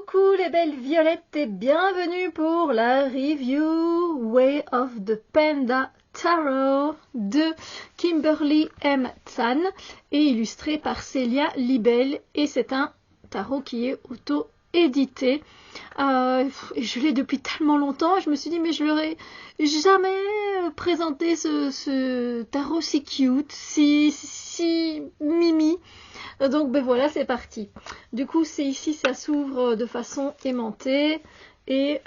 Coucou les belles violettes et bienvenue pour la review Way of the Panda Tarot de Kimberly M. Tsan et illustré par Célia Libel, et c'est un tarot qui est auto-édité. Je l'ai depuis tellement longtemps, je me suis dit mais je leur ai jamais présenté ce tarot si cute, si mimi. Donc ben voilà, c'est parti. Du coup, c'est ici, ça s'ouvre de façon aimantée. Et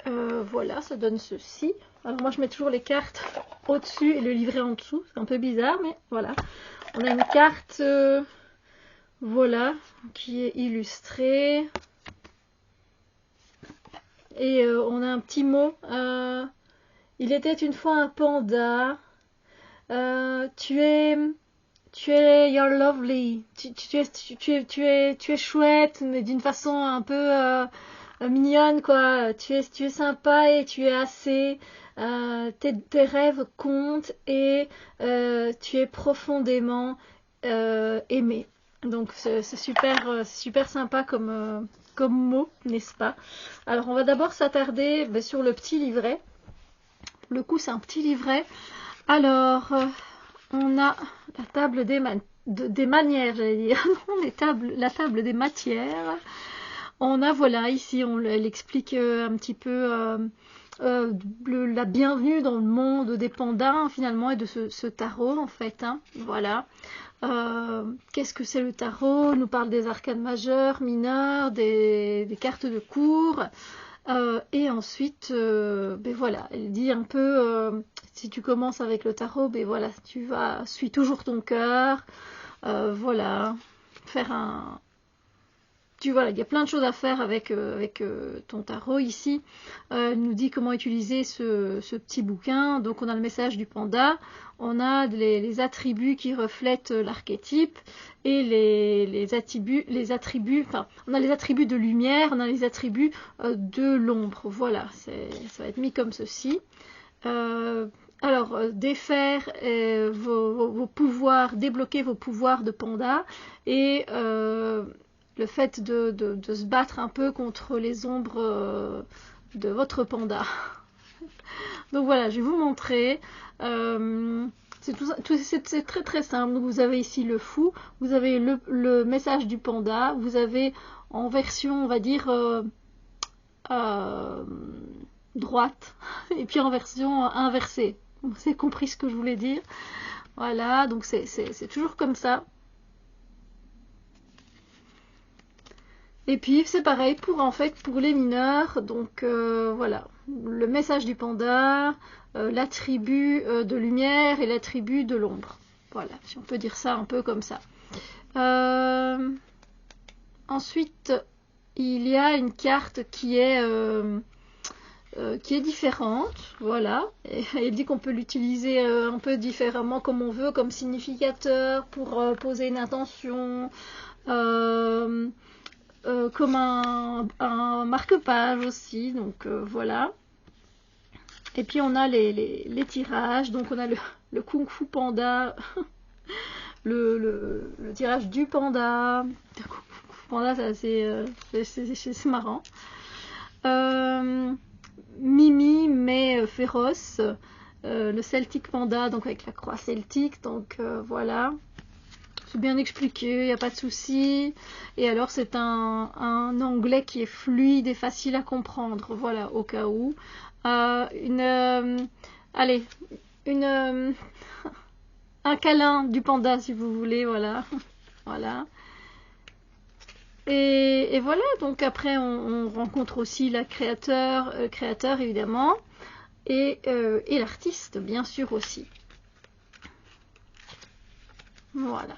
voilà, ça donne ceci. Alors moi, je mets toujours les cartes au-dessus et le livret en dessous. C'est un peu bizarre, mais voilà. On a une carte, voilà, qui est illustrée. Et on a un petit mot. Il était une fois un panda. Tu es you're lovely, tu es chouette, mais d'une façon un peu mignonne, quoi. Tu es sympa et tu es assez. Tes rêves comptent et tu es profondément aimé. Donc c'est super sympa comme mot, n'est-ce pas? Alors on va d'abord s'attarder sur le petit livret. Le coup, c'est un petit livret. Alors. On a la table des manières, j'allais dire, non, la table des matières. On a, voilà, ici, elle explique un petit peu la bienvenue dans le monde des pandas, hein, finalement, et de ce tarot, en fait. Hein, voilà. Qu'est-ce que c'est le tarot? On nous parle des arcanes majeures, mineures, des cartes de cours. Et ensuite, ben voilà, elle dit un peu, si tu commences avec le tarot, ben voilà, suis toujours ton cœur, voilà, il y a plein de choses à faire avec ton tarot ici. Elle nous dit comment utiliser ce petit bouquin. Donc on a le message du panda, on a les attributs qui reflètent l'archétype et les attributs, enfin on a les attributs de lumière, on a les attributs de l'ombre. Voilà, ça va être mis comme ceci. Alors, défaire vos pouvoirs, débloquer vos pouvoirs de panda et le fait de se battre un peu contre les ombres de votre panda. Donc voilà, je vais vous montrer. C'est très très simple. Donc, vous avez ici le fou, vous avez le message du panda, vous avez en version, on va dire, droite, et puis en version inversée. Vous avez compris ce que je voulais dire. Voilà, donc c'est toujours comme ça. Et puis c'est pareil pour les mineurs. Donc voilà, le message du panda, l'attribut de lumière et l'attribut de l'ombre. Voilà, si on peut dire ça un peu comme ça. Ensuite, il y a une carte qui est différente, voilà. Et elle dit qu'on peut l'utiliser un peu différemment comme on veut, comme significateur, pour poser une intention, comme un marque-page aussi, donc voilà. Et puis on a les tirages, donc on a le Kung Fu Panda, le tirage du panda. Le Kung Fu Panda, c'est marrant. Mimi mais féroce, le Celtic Panda, donc avec la croix celtique, donc voilà. C'est bien expliqué, il n'y a pas de souci. Et alors c'est un anglais qui est fluide et facile à comprendre, voilà, au cas où. Un câlin du panda si vous voulez, voilà. Voilà. Et voilà, donc après on rencontre aussi la créateur évidemment, et l'artiste bien sûr aussi. Voilà.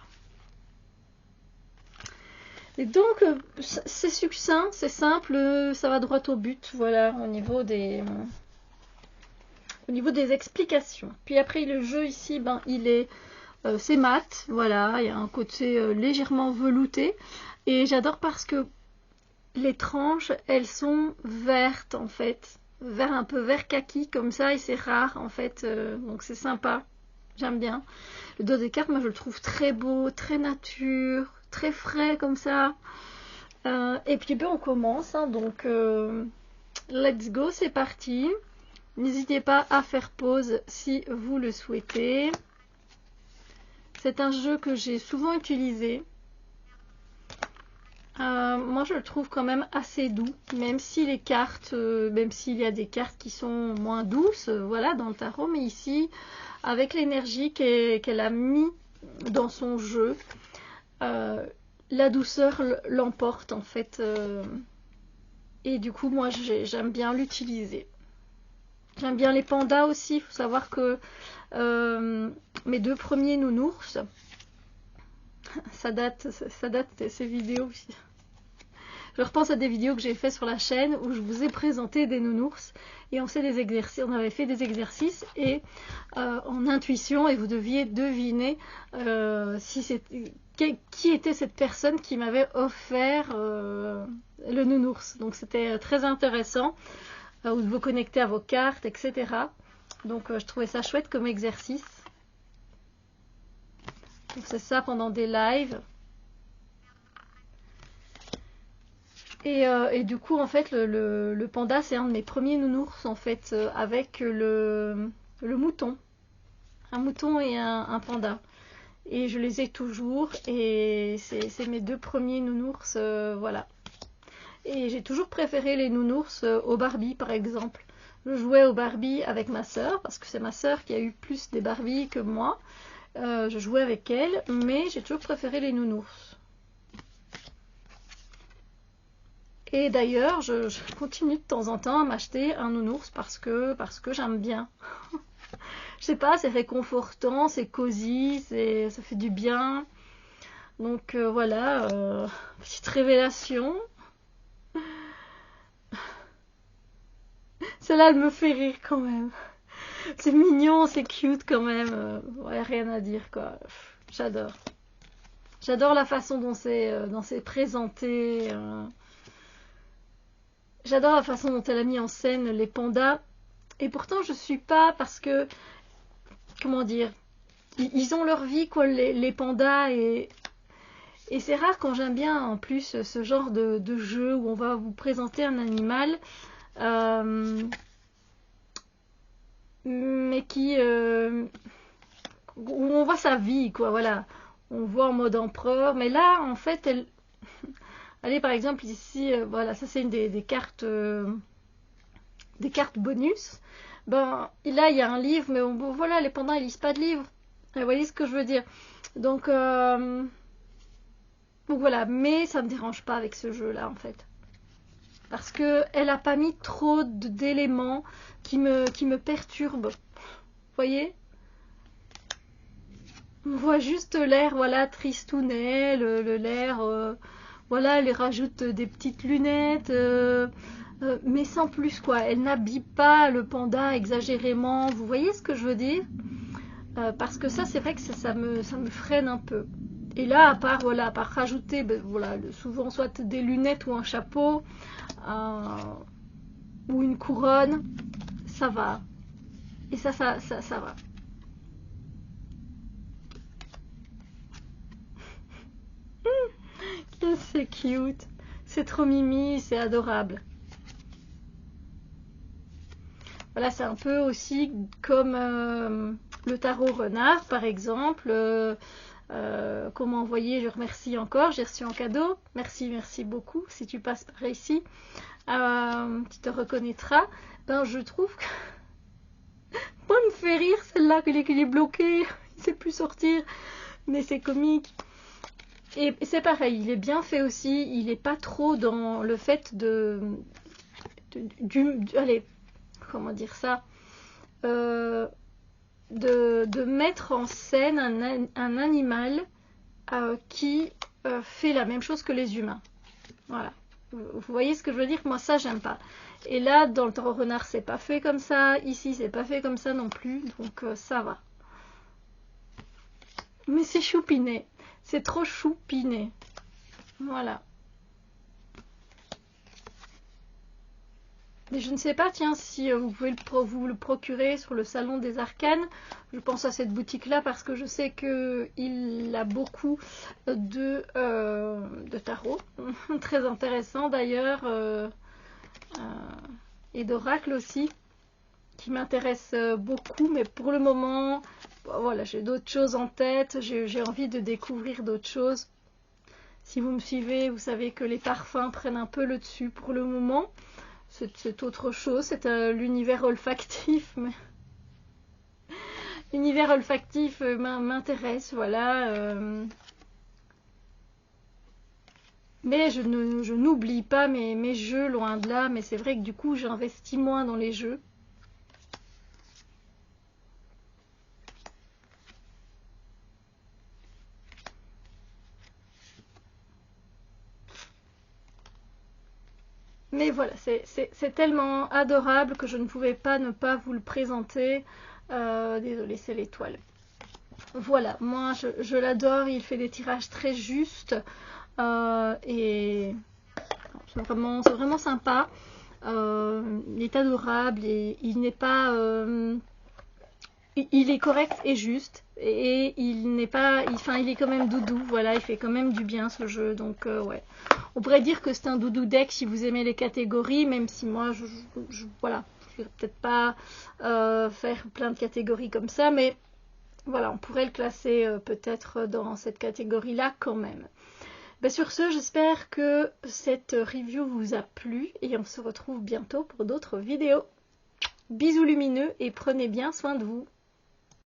Et donc c'est succinct, c'est simple, ça va droit au but, voilà, au niveau des explications. Puis après le jeu ici, c'est mat, voilà, il y a un côté légèrement velouté. Et j'adore parce que les tranches, elles sont vertes en fait, un peu vert kaki comme ça, et c'est rare en fait, donc c'est sympa, j'aime bien. Le dos des cartes, moi je le trouve très beau, très nature, très frais comme ça. Et puis ben, on commence, hein, donc let's go, c'est parti. N'hésitez pas à faire pause si vous le souhaitez. C'est un jeu que j'ai souvent utilisé. Moi je le trouve quand même assez doux, même si les cartes, même s'il y a des cartes qui sont moins douces, voilà, dans le tarot, mais ici, avec l'énergie qu'elle a mis dans son jeu, la douceur l'emporte en fait, et du coup moi j'aime bien l'utiliser. J'aime bien les pandas aussi, il faut savoir que mes 2 premiers nounours, ça date ces vidéos aussi. Je repense à des vidéos que j'ai fait sur la chaîne où je vous ai présenté des nounours et on avait fait des exercices et en intuition, et vous deviez deviner qui était cette personne qui m'avait offert le nounours. Donc c'était très intéressant, où de vous connecter à vos cartes, etc. Donc je trouvais ça chouette comme exercice. Donc c'est ça pendant des lives. Et du coup, en fait, le panda, c'est un de mes premiers nounours, en fait, avec le mouton. Un mouton et un panda. Et je les ai toujours, et c'est mes 2 premiers nounours, voilà. Et j'ai toujours préféré les nounours aux Barbie, par exemple. Je jouais aux Barbie avec ma sœur, parce que c'est ma sœur qui a eu plus des Barbie que moi. Je jouais avec elle, mais j'ai toujours préféré les nounours. Et d'ailleurs, je continue de temps en temps à m'acheter un nounours parce que j'aime bien. Je sais pas, c'est réconfortant, c'est cosy, ça fait du bien. Donc voilà, petite révélation. Celle-là, elle me fait rire quand même. C'est mignon, c'est cute quand même. Ouais, rien à dire quoi. J'adore. J'adore la façon dont c'est présenté. J'adore la façon dont elle a mis en scène les pandas. Et pourtant, je suis pas, parce que, comment dire, ils ont leur vie, quoi, les pandas. Et c'est rare quand j'aime bien, en plus, ce genre de jeu où on va vous présenter un animal, mais où on voit sa vie, quoi, voilà. On voit en mode empereur. Mais là, en fait, allez, par exemple, ici, voilà, ça c'est une des cartes bonus. Ben, là, il y a un livre, mais bon, voilà, les pandas, ils lisent pas de livres. Vous voyez ce que je veux dire. Donc voilà, mais ça me dérange pas avec ce jeu-là, en fait. Parce que elle a pas mis trop d'éléments qui me perturbent. Vous voyez? On voit juste l'air, voilà, tristounet, l'air, voilà, elle rajoute des petites lunettes, mais sans plus, quoi. Elle n'habille pas le panda exagérément. Vous voyez ce que je veux dire? Parce que ça, c'est vrai que ça me freine un peu. Et là, à part rajouter, ben, voilà, souvent soit des lunettes ou un chapeau, ou une couronne, ça va. Et ça va. C'est cute. C'est trop mimi, c'est adorable. Voilà, c'est un peu aussi comme le tarot renard, par exemple. Comment envoyer, je remercie encore, j'ai reçu en cadeau. Merci beaucoup. Si tu passes par ici, tu te reconnaîtras. Ben, je trouve que moi, elle me fait rire celle-là, qu'il est bloqué, il ne sait plus sortir. Mais c'est comique. Et c'est pareil, il est bien fait aussi. Il n'est pas trop dans le fait allez, comment dire ça, de mettre en scène un animal qui fait la même chose que les humains. Voilà. Vous voyez ce que je veux dire? Moi, ça, j'aime pas. Et là, dans le tarot renard, c'est pas fait comme ça. Ici, c'est pas fait comme ça non plus. Donc, ça va. Mais c'est choupiné. C'est trop choupiné. Voilà. Mais je ne sais pas, tiens, si vous pouvez vous le procurer sur le Salon des Arcanes. Je pense à cette boutique-là parce que je sais qu'il a beaucoup de tarot. Très intéressant d'ailleurs. Et d'oracle aussi, qui m'intéresse beaucoup. Mais pour le moment, bon, voilà, j'ai d'autres choses en tête. J'ai envie de découvrir d'autres choses. Si vous me suivez, vous savez que les parfums prennent un peu le dessus pour le moment. C'est autre chose, c'est l'univers olfactif. L'univers olfactif m'intéresse, voilà. Mais je n'oublie pas mes jeux, loin de là. Mais c'est vrai que du coup, j'investis moins dans les jeux. Mais voilà, c'est tellement adorable que je ne pouvais pas ne pas vous le présenter. Désolée, c'est l'étoile. Voilà, moi je l'adore, il fait des tirages très justes et c'est vraiment sympa. Il est adorable et il n'est pas... il est correct et juste et il n'est pas... Enfin, il est quand même doudou, voilà, il fait quand même du bien ce jeu, donc ouais. On pourrait dire que c'est un doudou deck si vous aimez les catégories, même si moi, voilà, je ne vais peut-être pas faire plein de catégories comme ça, mais voilà, on pourrait le classer peut-être dans cette catégorie-là quand même. Ben sur ce, j'espère que cette review vous a plu et on se retrouve bientôt pour d'autres vidéos. Bisous lumineux et prenez bien soin de vous.